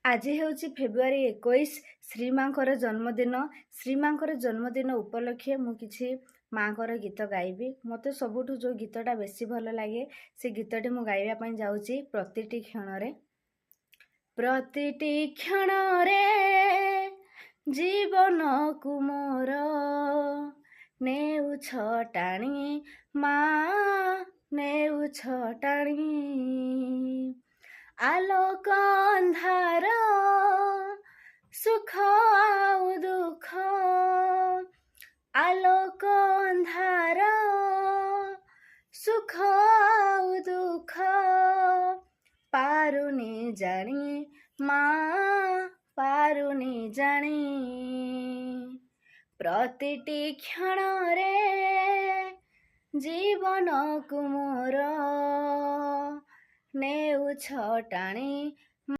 ଆଜି ହେଉଛି ଫେବୃଆରୀ 21 ଶ୍ରୀମାଙ୍କର ଜନ୍ମଦିନ। ଶ୍ରୀମାଙ୍କର ଜନ୍ମଦିନ ଉପଲକ୍ଷେ ମୁଁ କିଛି ମାଙ୍କର ଗୀତ ଗାଇବି। ମୋତେ ସବୁଠୁ ଯେଉଁ ଗୀତଟା ବେଶୀ ଭଲ ଲାଗେ ସେ ଗୀତଟି ମୁଁ ଗାଇବା ପାଇଁ ଯାଉଛି। ପ୍ରତିଟି କ୍ଷଣରେ ପ୍ରତିଟି କ୍ଷଣରେ ଜୀବନକୁ ମୋର ନେଉଛ ଟାଣି ମା ନେଉଛ ଟାଣି ଆଲୋକ ଅନ୍ଧାର ସୁଖ ଆଉ ଦୁଃଖ ଆଲୋକ ଅନ୍ଧାର ସୁଖ ଆଉ ଦୁଃଖ ପାରୁନି ଜାଣି ମା ପାରୁନି ଜାଣି ପ୍ରତିଟି କ୍ଷଣରେ ଜୀବନକୁ ମୋର ନେଉଛ ଟାଣି